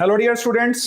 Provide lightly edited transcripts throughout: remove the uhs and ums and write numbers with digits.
Hello dear students,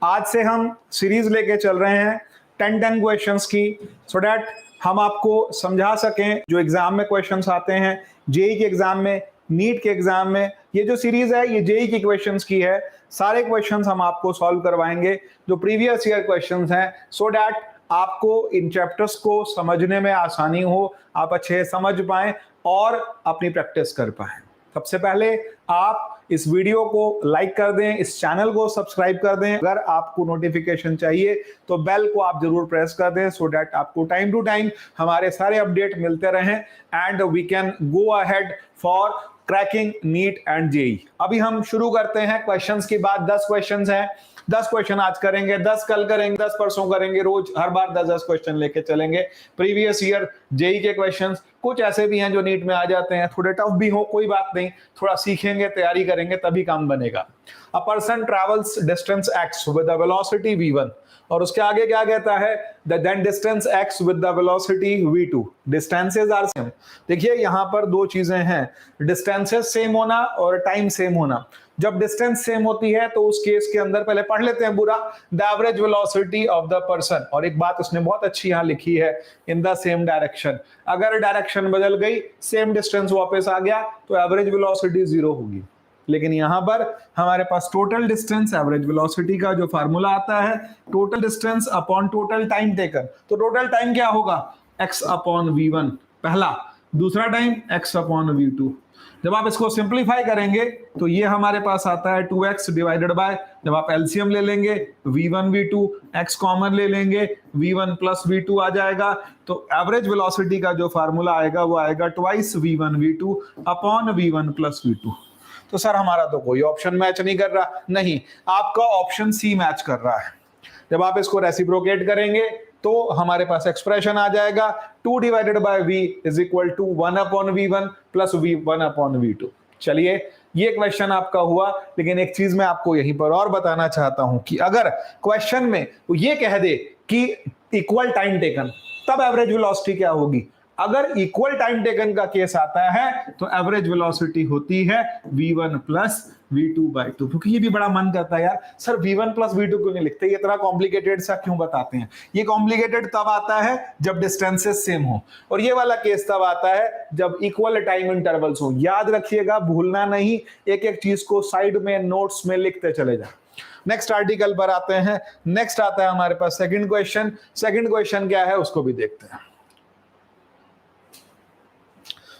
आज से हम सीरीज लेके चल रहे हैं 10 क्वेश्चंस की, सो डैट हम आपको समझा सकें जो एग्जाम में क्वेश्चंस आते हैं, जेई के एग्जाम में, नीट के एग्जाम में। ये जो सीरीज है ये जेई के क्वेश्चंस की है। सारे क्वेश्चंस हम आपको सॉल्व करवाएंगे जो प्रीवियस ईयर क्वेश्चंस हैं, सो डैट आपको इन चैप्टर्स को समझने में आसानी हो, आप अच्छे समझ पाएं और अपनी प्रैक्टिस कर पाएं। सबसे पहले आप इस वीडियो को लाइक कर दें, इस चैनल को सब्सक्राइब कर दें। अगर आपको नोटिफिकेशन चाहिए तो बेल को आप जरूर प्रेस कर दें, सो डैट आपको टाइम टू टाइम हमारे सारे अपडेट मिलते रहें and we can go ahead for cracking NEET and JEE. अभी हम शुरू करते हैं। क्वेश्चंस की बात 10 क्वेश्चंस हैं। 10 क्वेश्चन आज करेंगे, 10 कल करेंगे, 10 परसों करेंगे। रोज हर बार 10-10 क्वेश्चन लेके चलेंगे। प्रीवियस ईयर जेई के क्वेश्चंस कुछ ऐसे भी हैं जो नीट में आ जाते हैं, थोड़े टफ भी हो, कोई बात नहीं, थोड़ा सीखेंगे, तैयारी करेंगे तभी काम बनेगा। A person travels distance x with the velocity v1 और उसके आगे क्या कहता है, then distance x with the velocity v2, distances are same. देखिए यहां पर दो चीजें हैं, डिस्टेंसेस सेम होना और टाइम सेम होना। जब डिस्टेंस सेम होती है तो उस केस के अंदर पहले पढ़ लेते हैं पूरा, the average velocity of the person. और एक बात उसने बहुत अच्छी यहां लिखी है, इन द सेम डायरेक्शन। अगर डायरेक्शन बदल गई, सेम डिस्टेंस वापस आ गया तो एवरेज वेलोसिटी 0 होगी। लेकिन यहां पर हमारे पास टोटल डिस्टेंस, एवरेज वेलोसिटी का जो फार्मूला आता है, total distance upon total time taken. तो टोटल टाइम क्या होगा, x अपॉन v1 पहला, दूसरा टाइम x अपॉन v2। जब आप इसको सिंप्लीफाई करेंगे तो ये हमारे पास आता है 2x डिवाइडेड बाय, जब आप एलसीएम ले लेंगे v1 v2, x कॉमन ले लेंगे, v1 प्लस v2 आ जाएगा। तो एवरेज वेलोसिटी का जो फार्मूला आएगा वो आएगा twice v1 v2 upon v1 plus v2। तो सर हमारा तो कोई ऑप्शन मैच नहीं कर रहा। नहीं, आपका ऑप्शन सी मैच कर रहा है। जब आप इसको रेसिप्रोकेट करेंगे तो हमारे पास एक्सप्रेशन आ जाएगा 2 divided by v is equal to 1 upon v1 plus v1 upon v2। चलिए ये क्वेश्चन आपका हुआ। लेकिन एक चीज मैं आपको यहीं पर और बताना चाहता हूं कि अगर क्वेश्चन में वो ये कह दे कि इक्वल टाइम टेकन, तब एवरेज वेलोसिटी क्या होगी। अगर इक्वल टाइम टेकन का केस आता है तो एवरेज वेलोसिटी होती है v1 प्लस v2 बाई 2। क्योंकि ये भी बड़ा मन करता है यार, सर v1 प्लस v2 क्यों नहीं लिखते, ये इतना कॉम्प्लिकेटेड सा क्यों बताते हैं। ये कॉम्प्लिकेटेड तब आता है जब डिस्टेंसेस सेम हो, और ये वाला केस तब आता है जब इक्वल टाइम इंटरवल्स हो। याद रखिएगा, भूलना नहीं, एक एक चीज को साइड में नोट्स में लिखते चले जाए। नेक्स्ट आर्टिकल पर आते हैं। नेक्स्ट आता है हमारे पास सेकंड क्वेश्चन। सेकंड क्वेश्चन क्या है उसको भी देखते हैं।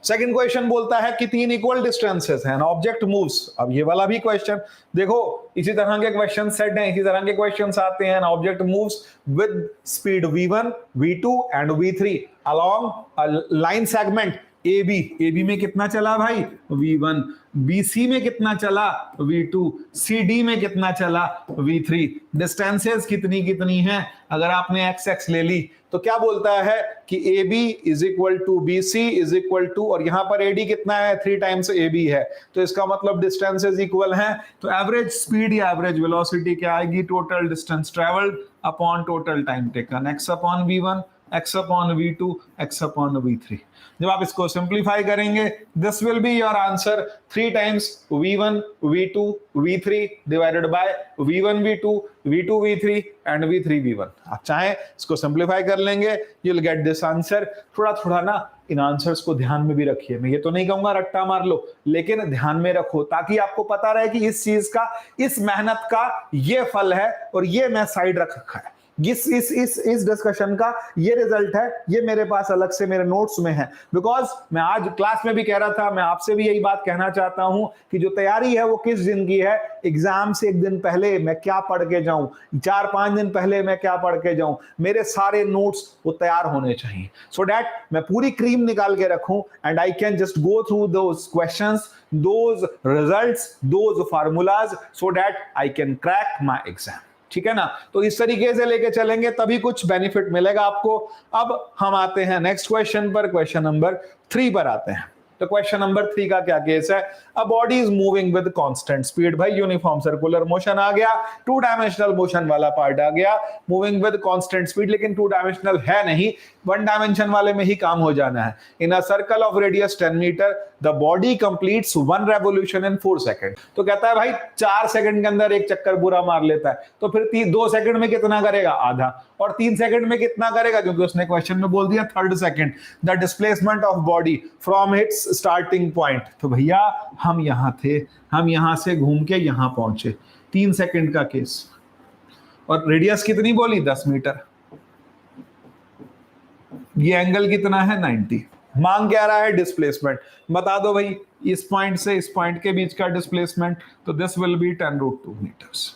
सेकंड क्वेश्चन बोलता है कि 3 इक्वल डिस्टेंसेस हैं, ऑब्जेक्ट मूव्स। अब ये वाला भी क्वेश्चन देखो, इसी तरह के क्वेश्चन सेट हैं, इसी तरह के क्वेश्चंस आते हैं। Object moves with speed v1, v2 and v3 along a line segment AB। AB में कितना चला भाई, v1। BC में कितना चला, v2। CD में कितना चला, v3। डिस्टेंसेस कितनी कितनी हैं, अगर आपने x ले ली तो क्या बोलता है कि AB is equal to BC is equal to, और यहां पर AD कितना है, 3 टाइम्स AB है, तो इसका मतलब डिस्टेंसेस इक्वल हैं। तो एवरेज स्पीड या एवरेज वेलोसिटी क्या आएगी, total distance travelled upon total time taken, x upon v1, x upon v2, x upon v3। जब आप इसको सिंप्लीफाई करेंगे, this will be your answer 3 times v1 v2 v3 divided by v1 v2 v2 v3 and v3 v1। आप चाहें इसको simplify कर लेंगे, you will get this answer. थोड़ा थोड़ा ना इन आंसर्स को ध्यान में भी रखिए। मैं ये तो नहीं कहूंगा रट्टा मार लो, लेकिन ध्यान में रखो ताकि आपको पता रहे कि इस चीज का, इस मेहनत का ये फल है और ये मैं साइड रख रखा है। इस डिस्कशन का ये रिजल्ट है, ये मेरे पास अलग से मेरे नोट्स में है। बिकॉज मैं आज क्लास में भी कह रहा था, मैं आपसे भी यही बात कहना चाहता हूं कि जो तैयारी है वो किस दिन की है, एग्जाम से एक दिन पहले मैं क्या पढ़ के जाऊं, 4-5 दिन पहले मैं क्या पढ़ के जाऊं, मेरे सारे नोट्स वो तैयार होने चाहिए, सो दैट मैं पूरी क्रीम निकाल के रखूं and I can just go through those questions, those results, those formulas, so that I can crack my exam. ठीक है ना। तो इस तरीके से लेके चलेंगे तभी कुछ बेनिफिट मिलेगा आपको। अब हम आते हैं नेक्स्ट क्वेश्चन पर, क्वेश्चन नंबर 3 पर आते हैं। तो क्वेश्चन नंबर 3 का क्या केस है? A body is moving with constant speed. भाई यूनिफॉर्म सर्कुलर मोशन आ गया, टू डायमेंशनल मोशन वाला पार्ट आ गया, मूविंग विद कांस्टेंट स्पीड, लेकिन टू डायमेंशनल है नहीं, वन डायमेंशन वाले में ही काम हो जाना है। In a circle of radius 10 metre the body completes 1 revolution in 4 second. तो कहता है भाई 4 सेकंड के अंदर एक चक्कर पूरा मार लेता है, तो फिर 2 सेकंड में कितना करेगा? आधा। और 3 सेकंड में कितना करेगा? क्योंकि उसने क्वेश्चन में बोल दिया 3rd second the displacement of body from its starting point. तो भैया हम यहां थे, हम यहां से घूम के यहां पहुंचे, 3 सेकंड का केस। और रेडियस कितनी बोली? 10 मीटर। ये एंगल कितना है? 90। मांग क्या रहा है? डिस्प्लेसमेंट। बता दो भाई इस पॉइंट से इस पॉइंट के बीच का डिस्प्लेसमेंट, तो दिस विल बी 10√2 मीटर्स।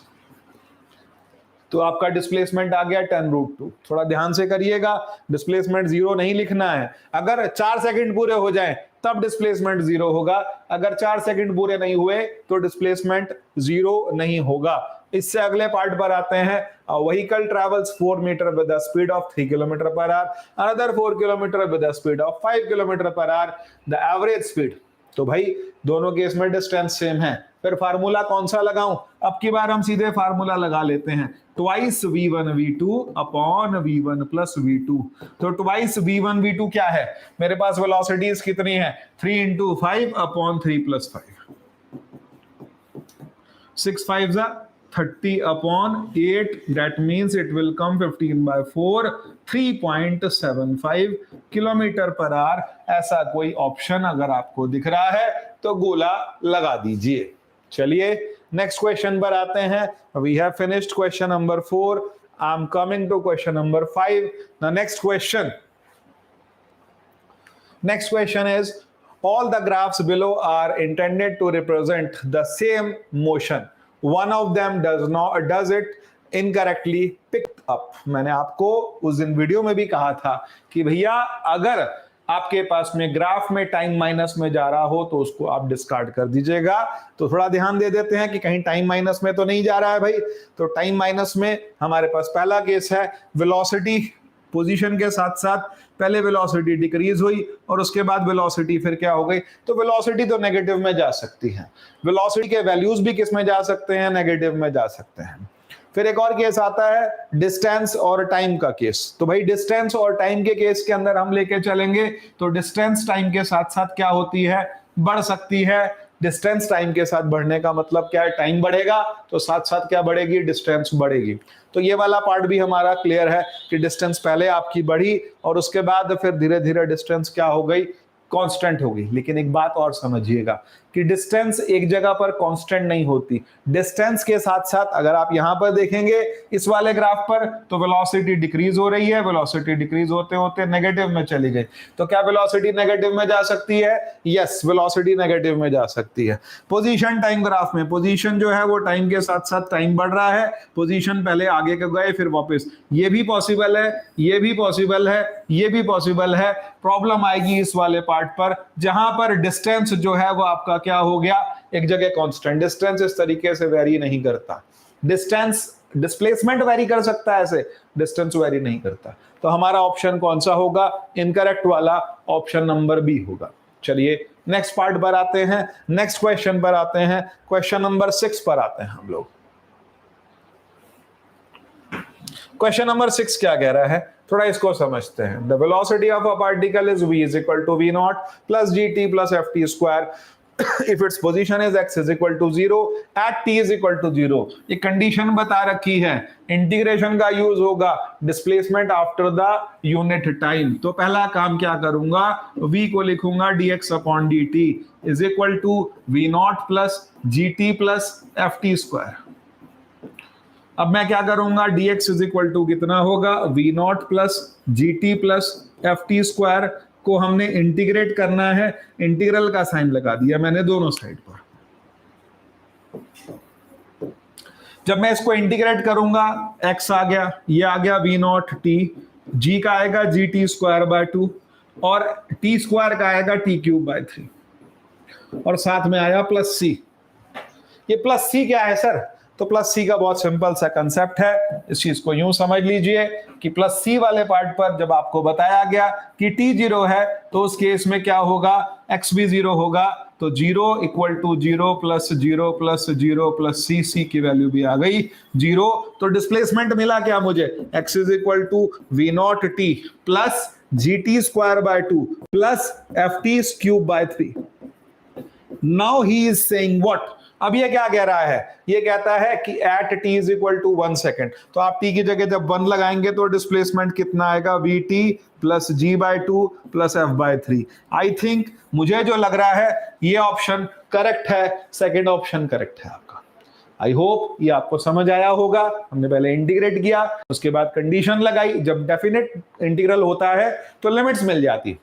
तो आपका डिस्प्लेसमेंट आ गया 10√2। थोड़ा ध्यान से करिएगा, डिस्प्लेसमेंट 0 नहीं लिखना है। अगर 4 सेकंड पूरे हो जाएं तब डिस्प्लेसमेंट 0 होगा, अगर 4 सेकंड पूरे नहीं हुए तो डिस्प्लेसमेंट 0 नहीं होगा। इससे अगले पार्ट पर आते हैं। Vehicle travels 4 metre with the speed of 3 kilometre per hour, another 4 kilometre with the speed of 5 kilometre per hour, the average speed. तो भाई दोनों केस में डिस्टेंस सेम है, फिर फार्मूला कौन सा लगाऊं? अब की बार हम सीधे फार्मूला लगा लेते हैं, twice v1 v2 upon v1 plus v2। तो ट्वाइस v1 v2 क्या है? मेरे पास वेलोसिटीज कितनी है? 3 into 5 upon 3 + 5, 6 5 30 upon 8, that means it will come 15/4, 3.75 kilometre per our. ऐसा कोई ऑप्शन अगर आपको दिख रहा है तो गोला लगा दीजिए। चलिए नेक्स्ट क्वेश्चन पर आते हैं। We have finished question number 4। I am coming to question number 5। The next question is all the graphs below are intended to represent the same motion. One of them does it incorrectly picked up. मैंने आपको उस दिन video में भी कहा था कि भैया अगर आपके पास में ग्राफ में टाइम माइनस में जा रहा हो तो उसको आप डिस्कार्ड कर दीजिएगा। तो थोड़ा ध्यान दे देते हैं कि कहीं टाइम माइनस में तो नहीं जा रहा है भाई। तो टाइम माइनस में हमारे पास पहला केस है, वेलोसिटी पोजीशन के साथ साथ पहले वेलोसिटी डिक्रीज हुई और उसके बाद वेलोसिटी फिर क्या हो गई? तो वेलोसिटी तो नेगेटिव में जा सकती है, वेलोसिटी के वैल्यूज भी किस में जा सकते हैं? नेगेटिव में जा सकते हैं। फिर एक और केस आता है डिस्टेंस और टाइम का केस। तो भाई डिस्टेंस और टाइम के केस के अंदर हम लेके चलेंगे तो डिस्टेंस टाइम के साथ साथ क्या होती है? बढ़ सकती है। डिस्टेंस टाइम के साथ बढ़ने का मतलब क्या है? टाइम बढ़ेगा तो साथ साथ क्या बढ़ेगी? डिस्टेंस बढ़ेगी। तो ये वाला पार्ट भी हमारा क्लियर है कि डिस्टेंस पहले आपकी बढ़ी और उसके बाद फिर धीरे धीरे डिस्टेंस क्या हो गई? कांस्टेंट होगी। लेकिन एक बात और समझिएगा कि डिस्टेंस एक जगह पर कांस्टेंट नहीं होती। डिस्टेंस के साथ साथ अगर आप यहां पर देखेंगे इस वाले ग्राफ पर तो वेलोसिटी डिक्रीज हो रही है, वेलोसिटी डिक्रीज होते होते नेगेटिव में चली गई। तो क्या वेलोसिटी नेगेटिव में जा सकती है? यस, वेलोसिटी नेगेटिव में जा सकती है। पोजीशन टाइम ग्राफ में पोजीशन जो है वो टाइम के साथ साथ टाइम बढ़ रहा है, पोजीशन पहले आगे के गए फिर वापस। ये भी पॉसिबल है, ये भी पॉसिबल है, ये भी पॉसिबल है। प्रॉब्लम आएगी इस वाले पार्ट पर जहां पर डिस्टेंस जो है वो आपका क्या हो गया? एक जगह कांस्टेंट। डिस्टेंस इस तरीके से वेरी नहीं करता। डिस्टेंस डिस्प्लेसमेंट वेरी कर सकता है, ऐसे डिस्टेंस वेरी नहीं करता। तो हमारा ऑप्शन कौन सा होगा? इनकरेक्ट वाला ऑप्शन नंबर बी होगा। चलिए नेक्स्ट पार्ट पर आते हैं, नेक्स्ट क्वेश्चन पर आते हैं। क्वेश्चन नंबर 6 पर आते हैं हम लोग। क्वेश्चन नंबर 6 क्या कह रहा है? थोड़ा इसको समझते हैं। The velocity of a particle is v = v0 plus gt plus ft square if its position is x = 0 at t = 0। ये कंडीशन बता रखी है। इंटीग्रेशन का यूज होगा displacement after the unit time. तो पहला काम क्या करूंगा? v को लिखूंगा dx/dt = v0 plus gt plus ft square। अब मैं क्या करूंगा? dx = कितना होगा? v0 plus gt plus ft square को हमने इंटीग्रेट करना है। इंटीग्रल का साइन लगा दिया मैंने दोनों साइड पर। जब मैं इसको इंटीग्रेट करूंगा x आ गया, ये आ गया v0 t, g का आएगा gt स्क्वायर / 2 और t स्क्वायर का आएगा t³ / 3 और साथ में आया प्लस c। ये प्लस c क्या है सर? तो प्लस सी का बहुत सिंपल सा कंसेप्ट है, इस चीज को यूं समझ लीजिए कि प्लस सी वाले पार्ट पर जब आपको बताया गया कि टी 0 है तो उस केस में क्या होगा, एक्स भी 0 होगा, तो 0 equal to 0 plus 0 plus 0 plus C की वैल्यू भी आ गई 0। तो डिस्प्लेसमेंट मिला क्या मुझे, x is equal to v naught t plus g t square by 2 plus f t cube by 3। Now he is saying what, अब ये क्या कह रहा है, ये कहता है कि at t is equal to 1 second, तो आप t की जगह जब 1 लगाएंगे तो डिस्प्लेसमेंट कितना आएगा, v t plus g by 2 plus f by 3। I think मुझे जो लग रहा है ये ऑप्शन करेक्ट है, सेकेंड ऑप्शन करेक्ट है आपका। आई होप ये आपको समझ आया होगा। हमने पहले इंटीग्रेट किया, उसके बाद कंडीशन लगाई, जब डेफिनेट इंटीग्रल होता है तो लिमिट्स मिल जाती,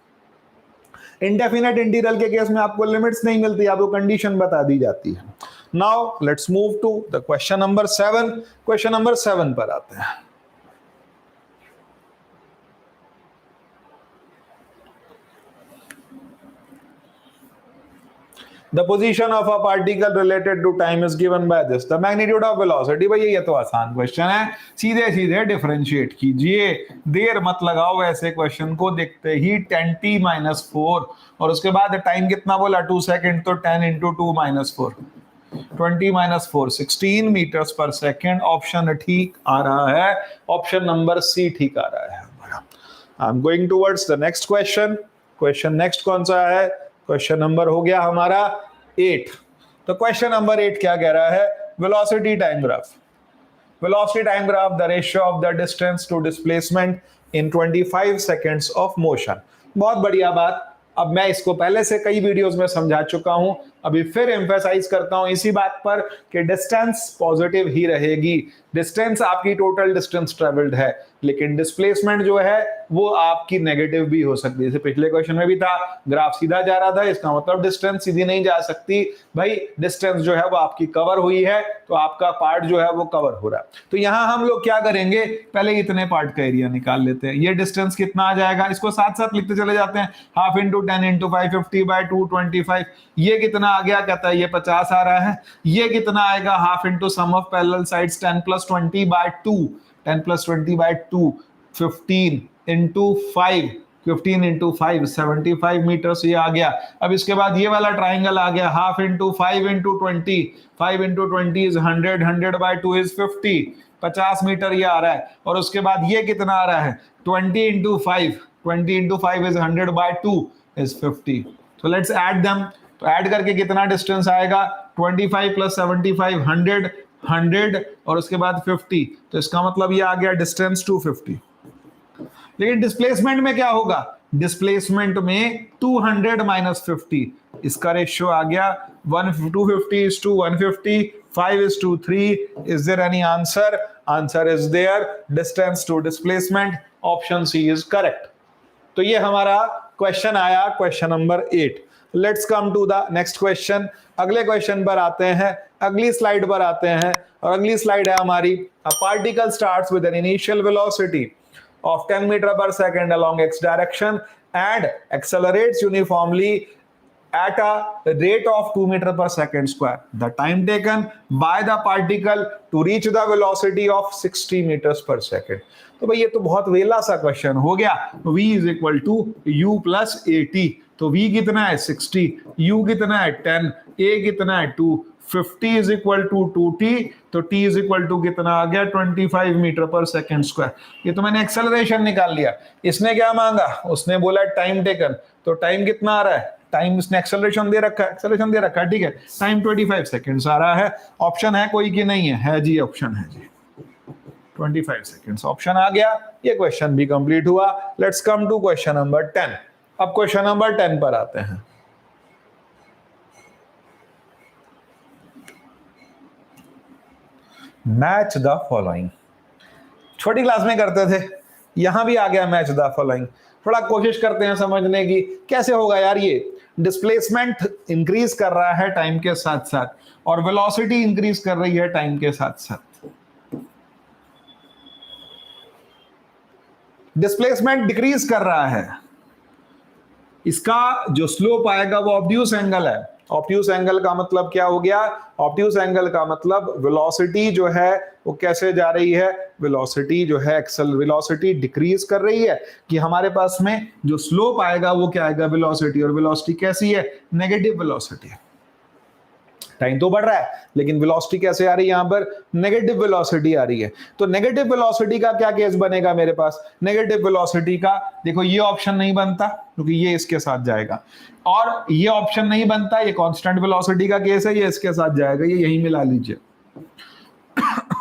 इंडेफिनेट इंटीग्रल के केस में आपको लिमिट्स नहीं मिलती, आपको कंडीशन बता दी जाती है। Now let's move to the question number 7। Question number 7 पर आते हैं। The position of a particle related to time is given by this. The magnitude of velocity, भाई ये तो आसान क्वेश्चन है, सीधे सीधे डिफरेंशिएट कीजिए, देर मत लगाओ ऐसे क्वेश्चन को, देखते ही 10t-4 और उसके बाद टाइम कितना बोला 2 सेकेंड, तो 10 इंटू 2 माइनस 4 20-4 16 मीटर्स पर सेकेंड। ऑप्शन ठीक आ रहा है, ऑप्शन नंबर सी ठीक आ रहा है। I am going towards the next question. Question next कौन सा है, क्वेश्चन नंबर हो गया हमारा 8। तो क्वेश्चन नंबर 8 क्या कह रहा है, velocity time graph. Velocity time graph, the ratio of the distance to displacement in 25 seconds of motion. बहुत बढ़िया बात, अब मैं इसको पहले से कई वीडियोस में समझा चुका हूं, अभी फिर एम्फेसाइज करता हूं इसी बात पर कि डिस्टेंस पॉजिटिव ही रहेगी। डिस्टेंस आपकी टोटल डिस्टेंस ट्रेवल्ड है, लेकिन डिस्प्लेसमेंट जो है वो आपकी नेगेटिव भी हो सकती है। जैसे पिछले क्वेश्चन में भी था, ग्राफ सीधा जा रहा था, इसका मतलब डिस्टेंस सीधी नहीं जा सकती, भाई डिस्टेंस जो है वो आपकी कवर हुई है, तो आपका पार्ट जो है वो कवर हो रहा है। तो यहां हम लोग क्या करेंगे, पहले इतने पार्ट का एरिया निकाल लेते हैं। ये डिस्टेंस कितना आ जाएगा, इसको साथ साथ लिखते चले जाते हैं, हाफ इंटू 10 इंटू 5 50 बाय 2 25। ये कितना आ गया, कहता है ये 50 आ रहा है। ये कितना आएगा, half into sum of parallel sides 10 plus 20 by 2 10 plus 20 by 2 15 into 5 15 into 5 75 metre से ये आ गया। अब इसके बाद ये वाला ट्राइंगल आ गया, half into 5 into 20 5 into 20 is 100 100 by 2 is 50 metre ये आ रहा है। और उसके बाद ये कितना आ रहा है, 20 इंटू 5 इज 100 बाय 2 इज 50। तो लेट्स ऐड देम, तो ऐड करके कितना डिस्टेंस आएगा, 25 प्लस 75 100 और उसके बाद 50, तो इसका मतलब ये आ गया डिस्टेंस 250। लेकिन डिस्प्लेसमेंट में क्या होगा, डिस्प्लेसमेंट में 200 माइनस 50, इसका रेशियो आ गया 250 is to 150 5 is to 3। is there any answer, answer is there, distance to displacement, option C is correct। तो ये हमारा क्वेश्चन आया, question number 8। Let's come to the next question. अगले क्वेश्चन पर आते हैं, अगली स्लाइड पर आते हैं, और अगली स्लाइड है हमारी, a particle starts with an initial velocity of 10 meter per second along x direction and accelerates uniformly at a rate of 2 meter per second square. The time taken by the particle to reach the velocity of 60 meters per second. तो भाई ये तो बहुत वेला सा question हो गया। v is equal to u plus at, तो v कितना है 60, u कितना है 10, a कितना है 2, 50 is equal to 2t, तो t is equal to कितना आ गया 25 मीटर पर सेकेंड स्क्वायर। ये तो मैंने एक्सेलरेशन निकाल लिया। इसने क्या मांगा, उसने बोला टाइम टेकन, तो टाइम कितना आ रहा है, टाइम इसने एक्सेलरेशन दे रखा है, ठीक है, टाइम 25 सेकेंड्स आ रहा है। ऑप्शन है कोई कि नहीं है जी, ऑप्शन है जी 25 सेकेंड्स, ऑप्शन आ गया। ये क्वेश्चन भी कंप्लीट हुआ। Let's come to question number 10। अब क्वेश्चन नंबर 10 पर आते हैं। मैच द फॉलोइंग, छोटी क्लास में करते थे, यहां भी आ गया मैच द फॉलोइंग। थोड़ा कोशिश करते हैं समझने की, कैसे होगा यार। ये डिस्प्लेसमेंट इंक्रीज कर रहा है टाइम के साथ साथ, और वेलोसिटी इंक्रीज कर रही है टाइम के साथ साथ। डिस्प्लेसमेंट डिक्रीज कर रहा है, इसका जो स्लोप आएगा वो ऑब्ट्यूस एंगल है, ऑब्ट्यूज एंगल का मतलब क्या हो गया? ऑब्ट्यूज एंगल का मतलब वेलोसिटी जो है वो कैसे जा रही है? वेलोसिटी जो है एक्सेल वेलोसिटी डिक्रीज कर रही है, कि हमारे पास में जो स्लोप आएगा वो क्या आएगा? वेलोसिटी। और वेलोसिटी कैसी है? Negative velocity. टाइम तो बढ़ रहा है लेकिन वेलोसिटी कैसे आ रही है? यहां पर नेगेटिव वेलोसिटी आ रही है। तो नेगेटिव वेलोसिटी का क्या केस बनेगा मेरे पास? नेगेटिव वेलोसिटी का देखो ये ऑप्शन नहीं बनता क्योंकि ये इसके साथ जाएगा, और ये ऑप्शन नहीं बनता, ये कांस्टेंट वेलोसिटी का केस है, ये इसके साथ जाएगा, ये यही मिला लीजिए।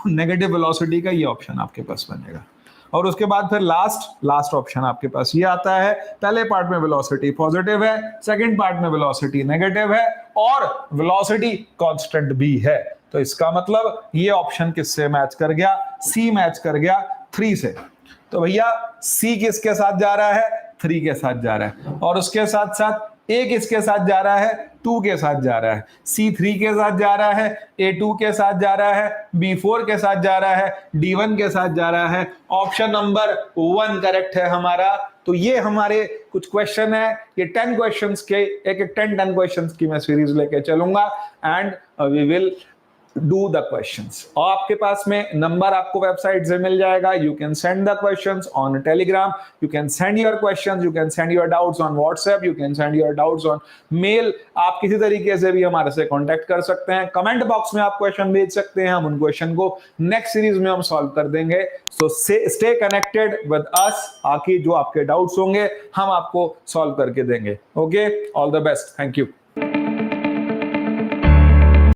नेगेटिव वेलोसिटी का ये ऑप्शन आपके पास बनेगा। और उसके बाद फिर लास्ट ऑप्शन आपके पास ये आता है। पहले पार्ट में वेलोसिटी पॉजिटिव है, सेकंड पार्ट में वेलोसिटी नेगेटिव है, और वेलोसिटी कांस्टेंट भी है। तो इसका मतलब ये ऑप्शन किससे मैच कर गया? सी मैच कर गया 3 से। तो भैया सी किसके साथ जा रहा है? 3 के साथ जा रहा है। और उसके साथ साथ ए किसके साथ जा रहा है? 2 के साथ जा रहा है। सी 3 के साथ जा रहा है, ए 2 के साथ जा रहा है, बी 4 के साथ जा रहा है, डी 1 के साथ जा रहा है। ऑप्शन नंबर 1 करेक्ट है हमारा। तो ये हमारे कुछ क्वेश्चन है, ये 10 क्वेश्चंस के एक 10 क्वेश्चंस की मैं सीरीज लेके चलूंगा, and we will do the questions. और आपके पास में नंबर आपको वेबसाइट से मिल जाएगा। You can send the questions on Telegram, you can send your questions, you can send your doubts on WhatsApp, you can send your doubts on mail. आप किसी तरीके से भी हमारे से कांटेक्ट कर सकते हैं। कमेंट बॉक्स में आप क्वेश्चन भेज सकते हैं, हम उन क्वेश्चन को नेक्स्ट सीरीज में हम सॉल्व कर देंगे। So stay connected with us, आके जो आपके डाउट्स होंगे हम आपको सॉल्व करके देंगे। Okay, all the best, thank you.